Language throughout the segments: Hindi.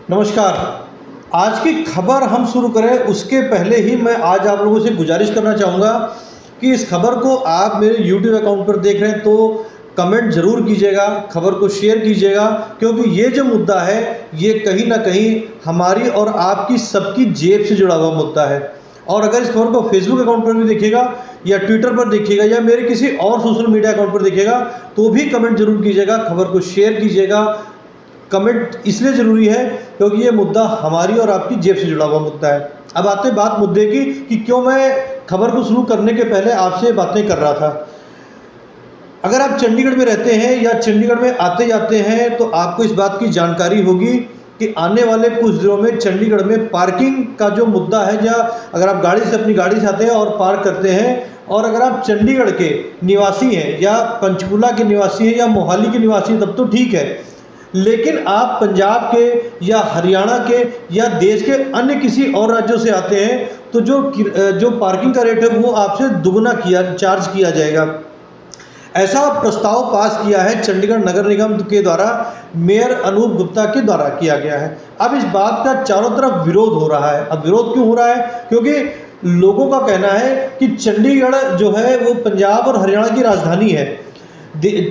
नमस्कार। आज की खबर हम शुरू करें उसके पहले ही मैं आज आप लोगों से गुजारिश करना चाहूँगा कि इस खबर को आप मेरे यूट्यूब अकाउंट पर देख रहे हैं तो कमेंट ज़रूर कीजिएगा, खबर को शेयर कीजिएगा, क्योंकि ये जो मुद्दा है ये कहीं ना कहीं हमारी और आपकी सबकी जेब से जुड़ा हुआ मुद्दा है। और अगर इस खबर को फेसबुक अकाउंट पर भी देखिएगा या ट्विटर पर देखिएगा या मेरे किसी और सोशल मीडिया अकाउंट पर देखिएगा तो भी कमेंट जरूर कीजिएगा, खबर को शेयर कीजिएगा। कमेंट इसलिए ज़रूरी है क्योंकि ये मुद्दा हमारी और आपकी जेब से जुड़ा हुआ मुद्दा है। अब आते हैं बात मुद्दे की कि क्यों मैं खबर को शुरू करने के पहले आपसे बातें कर रहा था। अगर आप चंडीगढ़ में रहते हैं या चंडीगढ़ में आते जाते हैं तो आपको इस बात की जानकारी होगी कि आने वाले कुछ दिनों में चंडीगढ़ में पार्किंग का जो मुद्दा है, या अगर आप गाड़ी से अपनी गाड़ी से आते हैं और पार्क करते हैं और अगर आप चंडीगढ़ के निवासी हैं या पंचकुला के निवासी हैं या मोहाली के निवासी हैं तब तो ठीक है, लेकिन आप पंजाब के या हरियाणा के या देश के अन्य किसी और राज्यों से आते हैं तो जो पार्किंग का रेट है वो आपसे दुगना चार्ज किया जाएगा। ऐसा प्रस्ताव पास किया है चंडीगढ़ नगर निगम के द्वारा, मेयर अनूप गुप्ता के द्वारा किया गया है। अब इस बात का चारों तरफ विरोध हो रहा है। अब विरोध क्यों हो रहा है? क्योंकि लोगों का कहना है कि चंडीगढ़ जो है वो पंजाब और हरियाणा की राजधानी है।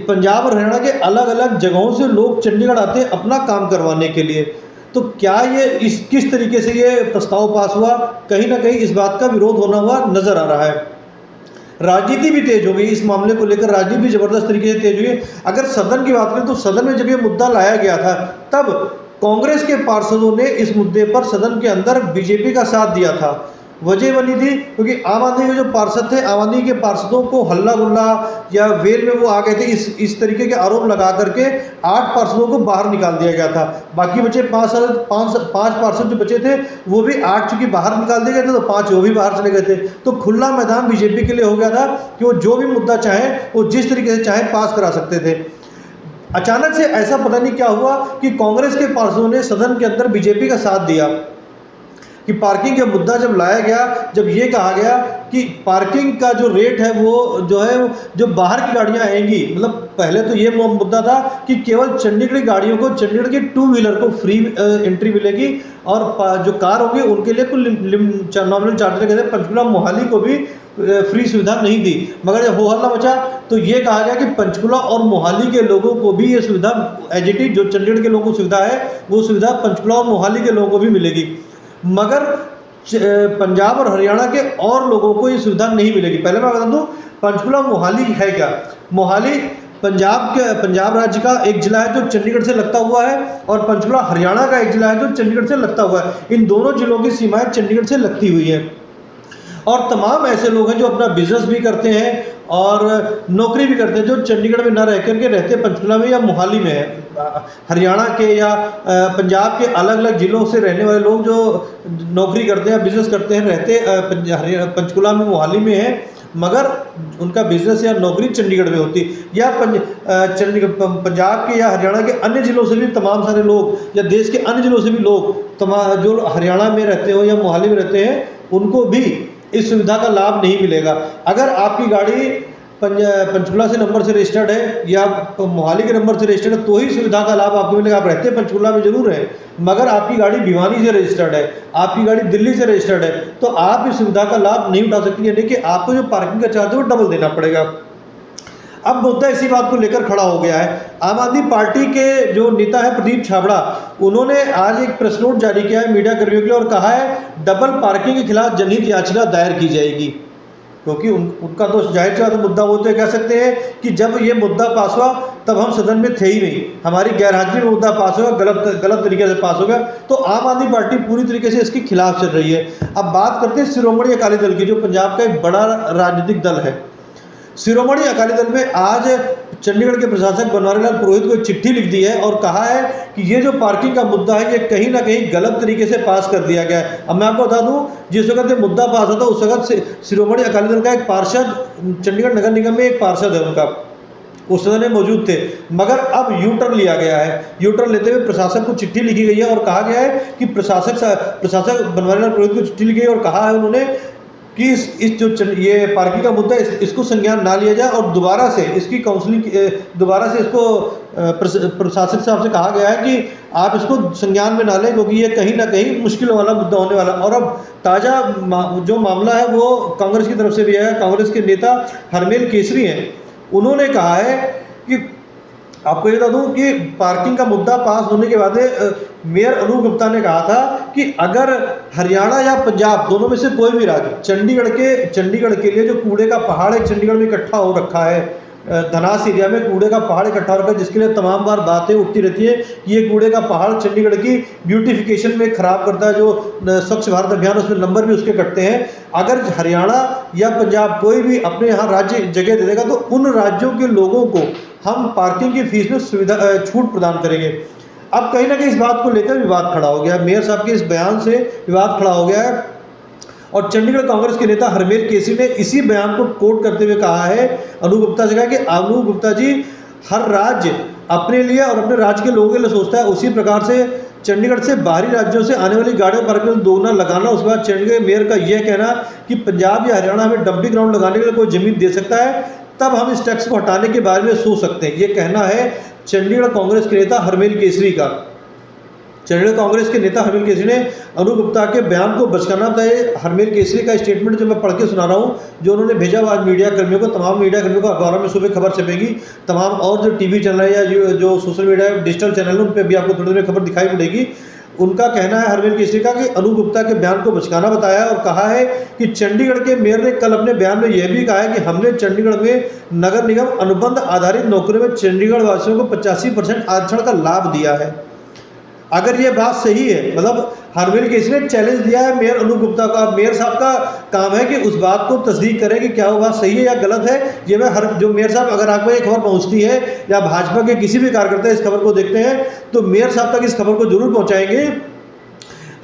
पंजाब और हरियाणा के अलग अलग जगहों से लोग चंडीगढ़ आते हैं अपना काम करवाने के लिए। तो क्या ये किस तरीके से ये प्रस्ताव पास हुआ? कहीं ना कहीं इस बात का विरोध होना हुआ नजर आ रहा है। राजनीति भी तेज हो गई इस मामले को लेकर, राजनीति भी जबरदस्त तरीके से तेज हुई। अगर सदन की बात करें तो सदन में जब ये मुद्दा लाया गया था तब कांग्रेस के पार्षदों ने इस मुद्दे पर सदन के अंदर बीजेपी का साथ दिया था। वजह बनी थी क्योंकि आम आदमी के जो पार्षद थे, आम आदमी के पार्षदों को हल्ला गुल्ला या वेल में वो आ गए थे, इस तरीके के आरोप लगा करके 8 पार्षदों को बाहर निकाल दिया गया था। बाकी बचे 5 पार्षद जो बचे थे वो भी 8 चूंकि बाहर निकाल दिए गए थे तो 5 वो भी बाहर चले गए थे। तो खुला मैदान बीजेपी के लिए हो गया था कि वो जो भी मुद्दा चाहे वो जिस तरीके से चाहे पास करा सकते थे। अचानक से ऐसा पता नहीं क्या हुआ कि कांग्रेस के पार्षदों ने सदन के अंदर बीजेपी का साथ दिया कि पार्किंग का मुद्दा जब लाया गया, जब ये कहा गया कि पार्किंग का जो रेट है वो जो है जो बाहर की गाड़ियां आएंगी, मतलब पहले तो ये मुद्दा था कि केवल चंडीगढ़ की गाड़ियों को, चंडीगढ़ के 2 व्हीलर को फ्री एंट्री मिलेगी और जो कार होगी उनके लिए कुछ नॉमिनल चार्ज लगे थे। पंचकुला मोहाली को भी फ्री सुविधा नहीं दी, मगर जब हो हल्ला मचा तो ये कहा गया कि पंचकुला और मोहाली के लोगों को भी ये सुविधा एज इट इज जो चंडीगढ़ के लोगों को सुविधा है वो सुविधा पंचकुला और मोहाली के लोगों को भी मिलेगी, मगर पंजाब और हरियाणा के और लोगों को ये सुविधा नहीं मिलेगी। पहले मैं बता दूं पंचकुला मोहाली है क्या। मोहाली पंजाब राज्य का एक जिला है जो चंडीगढ़ से लगता हुआ है और पंचकुला हरियाणा का एक जिला है जो चंडीगढ़ से लगता हुआ है। इन दोनों जिलों की सीमाएं चंडीगढ़ से लगती हुई है और तमाम ऐसे लोग हैं जो अपना बिजनेस भी करते हैं और नौकरी भी करते हैं जो चंडीगढ़ में ना रह करके रहते पंचकुला में या मोहाली में है। हरियाणा के या पंजाब के अलग अलग ज़िलों से रहने वाले लोग जो नौकरी करते हैं, बिजनेस करते हैं, रहते पंचकुला में, मोहाली में है, मगर उनका बिजनेस या नौकरी चंडीगढ़ में होती। या पंजाब के या हरियाणा के अन्य ज़िलों से भी तमाम सारे लोग या देश के अन्य ज़िलों से भी लोग जो हरियाणा में रहते हो या मोहाली में रहते हैं उनको भी इस सुविधा का लाभ नहीं मिलेगा। अगर आपकी गाड़ी पंचकुला से नंबर से रजिस्टर्ड है या मोहाली के नंबर से रजिस्टर्ड है तो ही सुविधा का लाभ आपको मिलेगा। आप रहते हैं पंचकुला में जरूर है, मगर आपकी गाड़ी भिवानी से रजिस्टर्ड है, आपकी गाड़ी दिल्ली से रजिस्टर्ड है तो आप इस सुविधा का लाभ नहीं उठा सकते, यानी कि आपको जो पार्किंग का चार्ज है वो डबल देना पड़ेगा। अब मुद्दा इसी बात को लेकर खड़ा हो गया है। आम आदमी पार्टी के जो नेता है प्रदीप छाबड़ा, उन्होंने आज एक प्रेस नोट जारी किया है मीडिया कर्मियों के लिए और कहा है डबल पार्किंग के खिलाफ जनहित याचिका दायर की जाएगी। क्योंकि उनका तो जाहिर सा मुद्दा वो तो कह सकते हैं कि जब ये मुद्दा पास हुआ तब हम सदन में थे ही नहीं, हमारी गैरहाजिरी में मुद्दा पास होगा, गलत तरीके से पास होगा। तो आम आदमी पार्टी पूरी तरीके से इसके खिलाफ चल रही है। अब बात करते हैं शिरोमणि अकाली दल की, जो पंजाब का एक बड़ा राजनीतिक दल है। शिरोमणि अकाली दल में आज चंडीगढ़ के प्रशासक बनवारी लाल पुरोहित को एक चिट्ठी लिख दी है और कहा है कि ये जो पार्किंग का मुद्दा है ये कहीं ना कहीं गलत तरीके से पास कर दिया गया है। अब मैं आपको बता दूं जिस वक्त ये मुद्दा पास होता उस वक्त शिरोमणि अकाली दल का एक पार्षद, चंडीगढ़ नगर निगम में एक पार्षद है उनका, उस सदन में मौजूद थे, मगर अब यू टर्न लिया गया है। यू टर्न लेते हुए प्रशासक को चिट्ठी लिखी गई है और कहा गया है कि प्रशासक बनवारी लाल पुरोहित को चिट्ठी लिखी गई और कहा है उन्होंने कि इस जो ये पार्किंग का मुद्दा इसको संज्ञान ना लिया जाए और दोबारा से इसकी काउंसलिंग, दोबारा से इसको प्रशासक साहब से कहा गया है कि आप इसको संज्ञान में ना लें, क्योंकि ये कहीं ना कहीं मुश्किल वाला मुद्दा होने वाला। और अब ताज़ा जो मामला है वो कांग्रेस की तरफ से भी है। कांग्रेस के नेता हरमेल केसरी हैं, उन्होंने कहा है कि आपको ये बता दूं कि पार्किंग का मुद्दा पास होने के बाद मेयर अनूप गुप्ता ने कहा था कि अगर हरियाणा या पंजाब दोनों में से कोई भी राज्य चंडीगढ़ के लिए जो कूड़े का पहाड़ है चंडीगढ़ में इकट्ठा हो रखा है, धनास एरिया में कूड़े का पहाड़ इकट्ठा हो रखा है, जिसके लिए तमाम बार बातें उठती रहती है कि ये कूड़े का पहाड़ चंडीगढ़ की ब्यूटिफिकेशन में खराब करता है, जो स्वच्छ भारत अभियान उसमें नंबर भी उसके कटते हैं। अगर हरियाणा या पंजाब कोई भी अपने यहाँ राज्य जगह दे देगा तो उन राज्यों के लोगों को हम पार्किंग की फीस में छूट प्रदान करेंगे। अब कहीं ना कहीं इस बात को लेकर विवाद खड़ा हो गया, मेयर साहब के इस बयान से विवाद खड़ा हो गया है और चंडीगढ़ कांग्रेस के नेता हरमेल केसरी ने इसी बयान को कोट करते हुए कहा है, अनूप गुप्ता से कहा कि अनूप गुप्ता जी हर राज्य अपने लिए और अपने राज्य के लोगों के लिए सोचता है, उसी प्रकार से चंडीगढ़ से बाहरी राज्यों से आने वाली गाड़ियों पर पार्किंग दोगुना लगाना। उसके बाद चंडीगढ़ मेयर का यह कहना कि पंजाब या हरियाणा में डंपिंग ग्राउंड लगाने के लिए कोई जमीन दे सकता है, तब हम इस टैक्स को हटाने के बारे में सोच सकते हैं। ये कहना है चंडीगढ़ कांग्रेस के नेता हरमेल केसरी का। चंडीगढ़ कांग्रेस के नेता हरमेल केसरी ने अनूप गुप्ता के बयान को बचकाना बताया। हरमेल केसरी का स्टेटमेंट जो मैं पढ़ के सुना रहा हूँ, जो उन्होंने भेजा आज मीडिया कर्मियों को, तमाम मीडिया कर्मियों को अखबारों में सुबह खबर छपेगी, तमाम और जो टीवी चैनल है या जो सोशल मीडिया डिजिटल चैनल है उन पर भी आपको थोड़ी देर खबर दिखाई पड़ेगी। उनका कहना है हरमेल केसरी का कि अनूप गुप्ता के बयान को बचकाना बताया और कहा है कि चंडीगढ़ के मेयर ने कल अपने बयान में यह भी कहा है कि हमने चंडीगढ़ में नगर निगम अनुबंध आधारित नौकरियों में चंडीगढ़ वासियों को 85% आरक्षण का लाभ दिया है। अगर ये बात सही है, मतलब हरमेल केसरी ने चैलेंज दिया है मेयर अनूप गुप्ता का। मेयर साहब का काम है कि उस बात को तस्दीक करें कि क्या वो बात सही है या गलत है। ये मैं जो मेयर साहब, अगर आपको ये खबर पहुंचती है या भाजपा के किसी भी कार्यकर्ता इस खबर को देखते हैं तो मेयर साहब तक इस खबर को जरूर पहुंचाएंगे।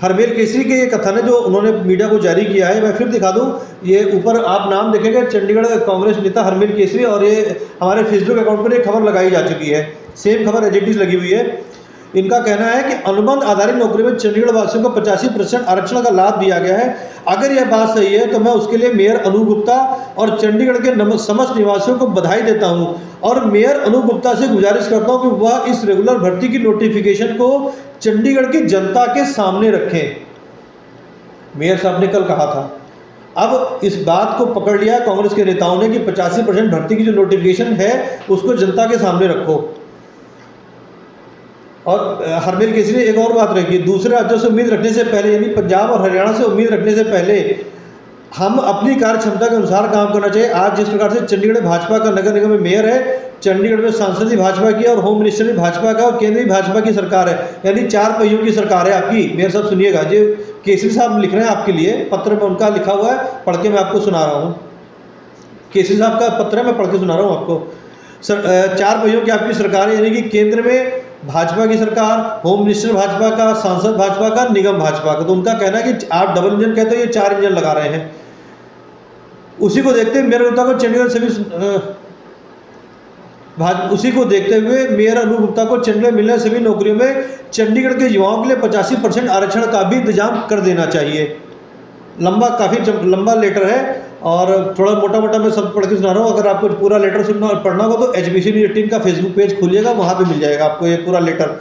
हरमेल केसरी के ये कथन है जो उन्होंने मीडिया को जारी किया है, मैं फिर दिखा दूं, ये ऊपर आप नाम देखेंगे चंडीगढ़ कांग्रेस नेता हरमेल केसरी, और ये हमारे फेसबुक अकाउंट पर एक खबर लगाई जा चुकी है, सेम खबर एज इट इज लगी हुई है। इनका कहना है कि अनुबंध आधारित नौकरी में चंडीगढ़ वासियों को 85% आरक्षण का लाभ दिया गया है। अगर यह बात सही है तो मैं उसके लिए मेयर अनूप गुप्ता और चंडीगढ़ के समस्त निवासियों को बधाई देता हूं और मेयर अनूप गुप्ता से गुजारिश करता हूं कि वह इस रेगुलर भर्ती की नोटिफिकेशन को चंडीगढ़ की जनता के सामने रखें। मेयर साहब ने कल कहा था। अब इस बात को पकड़ लिया कांग्रेस के नेताओं ने कि 85% भर्ती की जो नोटिफिकेशन है उसको जनता के सामने रखो। और हरमेल केसरी ने एक और बात रखी, दूसरे राज्यों से उम्मीद रखने से पहले, यानी पंजाब और हरियाणा से उम्मीद रखने से पहले हम अपनी कार्य क्षमता के अनुसार काम करना चाहिए। आज जिस प्रकार से चंडीगढ़ भाजपा का नगर निगम में मेयर है, चंडीगढ़ में सांसद भी भाजपा की और होम मिनिस्टर भी भाजपा का और केंद्र भी भाजपा की सरकार है, यानी 4 पहियों की सरकार है आपकी। मेयर साहब सुनिएगा, जो केसरी साहब लिख रहे हैं आपके लिए, पत्र में उनका लिखा हुआ है, पढ़ के मैं आपको सुना रहा हूँ। केसरी साहब का पत्र है, मैं पढ़ के सुना रहा हूँ आपको। 4 पहियों की आपकी सरकार है, यानी कि केंद्र में भाजपा की सरकार, होम मिनिस्टर भाजपा का, सांसद भाजपा का, निगम भाजपा का। तो उनका कहना है कि आप डबल इंजन कहते हो, ये 4 इंजन लगा रहे हैं। उसी को देखते हुए मेयर गुप्ता को चंडीगढ़ से भी उसी को देखते हुए मेयर अनूप गुप्ता को चंडीगढ़ मिलने सभी नौकरियों में चंडीगढ़ के युवाओं के लिए 85% आरक्षण का भी इंतजाम कर देना चाहिए। काफ़ी लंबा लेटर है और थोड़ा मोटा मोटा मैं सब पढ़ के सुना रहा हूँ। अगर आपको पूरा लेटर सुनना और पढ़ना होगा तो HBC न्यूज़ 18 का फेसबुक पेज खोलिएगा, वहाँ पे मिल जाएगा आपको ये पूरा लेटर।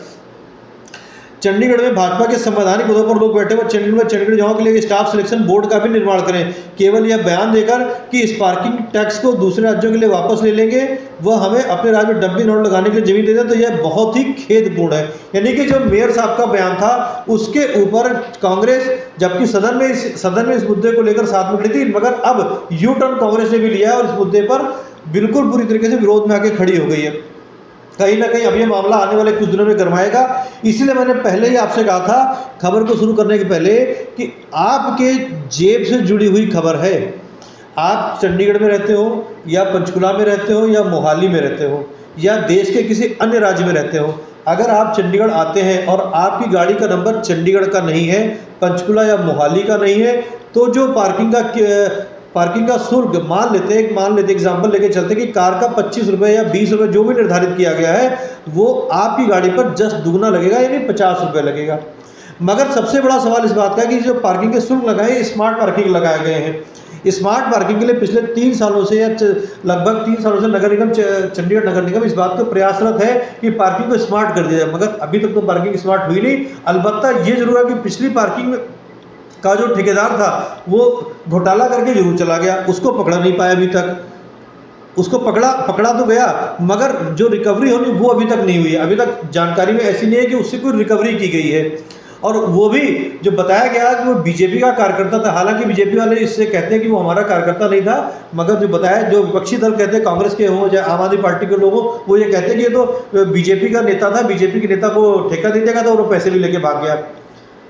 चंडीगढ़ में भाजपा के संवैधानिक पदों पर लोग बैठे हुए चंडीगढ़ युवाओं के लिए स्टाफ सिलेक्शन बोर्ड का भी निर्माण करें। केवल यह बयान देकर कि इस पार्किंग टैक्स को दूसरे राज्यों के लिए वापस ले लेंगे, वह हमें अपने राज्य में डंपिंग ग्राउंड लगाने के लिए जमीन दे दें, तो यह बहुत ही खेदपूर्ण है। यानी कि जो मेयर साहब का बयान था उसके ऊपर कांग्रेस, जबकि सदन में इस मुद्दे को लेकर साथ में खड़ी थी, मगर अब यू टर्न कांग्रेस ने भी लिया और इस मुद्दे पर बिल्कुल पूरी तरीके से विरोध में आके खड़ी हो गई है। कहीं ना कहीं अब ये मामला आने वाले कुछ दिनों में गरमाएगा। इसीलिए मैंने पहले ही आपसे कहा था खबर को शुरू करने के पहले कि आपके जेब से जुड़ी हुई खबर है। आप चंडीगढ़ में रहते हो या पंचकुला में रहते हो या मोहाली में रहते हो या देश के किसी अन्य राज्य में रहते हो, अगर आप चंडीगढ़ आते हैं और आपकी गाड़ी का नंबर चंडीगढ़ का नहीं है, पंचकुला या मोहाली का नहीं है, तो जो पार्किंग का शुल्क मान लेते एग्जाम्पल लेके चलते कि कार का 25 रुपये या 20 रुपये जो भी निर्धारित किया गया है वो आपकी गाड़ी पर जस्ट दुगना लगेगा, यानी 50 रुपये लगेगा। मगर सबसे बड़ा सवाल इस बात का है कि जो पार्किंग के शुल्क लगाए, स्मार्ट पार्किंग लगाए गए हैं, स्मार्ट पार्किंग के लिए पिछले 3 सालों से या लगभग 3 सालों से नगर निगम चंडीगढ़ नगर निगम इस बात को प्रयासरत है कि पार्किंग को स्मार्ट कर दिया जाए, मगर अभी तक तो पार्किंग स्मार्ट हुई नहीं। अलबत्ता ये ज़रूर है कि पिछली पार्किंग का जो ठेकेदार था वो घोटाला करके जरूर चला गया, उसको पकड़ा नहीं पाया अभी तक। उसको पकड़ा तो गया, मगर जो रिकवरी होनी वो अभी तक नहीं हुई है। अभी तक जानकारी में ऐसी नहीं है कि उससे कोई रिकवरी की गई है। और वो भी जो बताया गया कि वो बीजेपी का कार्यकर्ता था, हालांकि बीजेपी वाले इससे कहते हैं कि वो हमारा कार्यकर्ता नहीं था, मगर जो बताया, जो विपक्षी दल कहते हैं, कांग्रेस के हों या आम आदमी पार्टी के लोग हों, वो ये कहते हैं कि ये तो बीजेपी का नेता था, बीजेपी के नेता को ठेका दे देगा, तो वो पैसे भी लेके भाग गया।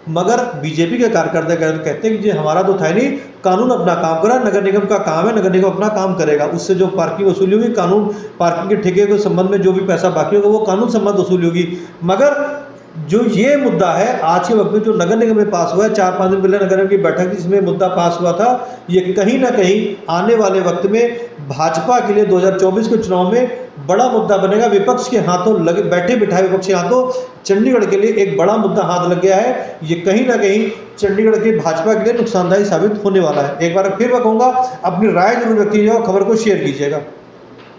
मगर बीजेपी के कार्यकर्ता कहते हैं कि जी हमारा तो था नहीं, कानून अपना काम करा, नगर निगम का काम है, नगर निगम अपना काम करेगा, उससे जो पार्किंग वसूली होगी, कानून पार्किंग के ठेके के संबंध में जो भी पैसा बाकी होगा वो कानून संबंध वसूली होगी। मगर जो ये मुद्दा है आज के वक्त में जो नगर निगम में पास हुआ है, 4-5 दिन पहले नगर निगम की बैठक जिसमें मुद्दा पास हुआ था, ये कहीं ना कहीं आने वाले वक्त में भाजपा के लिए 2024 के चुनाव में बड़ा मुद्दा बनेगा। विपक्ष के हाथों लगे, बैठे बिठाए विपक्ष के हाथों चंडीगढ़ के लिए एक बड़ा मुद्दा हाथ लग गया है। ये कहीं ना कहीं चंडीगढ़ के भाजपा के लिए नुकसानदायी साबित होने वाला है। एक बार फिर मैं कहूँगा, अपनी राय जरूर रखिएगा और खबर को शेयर कीजिएगा।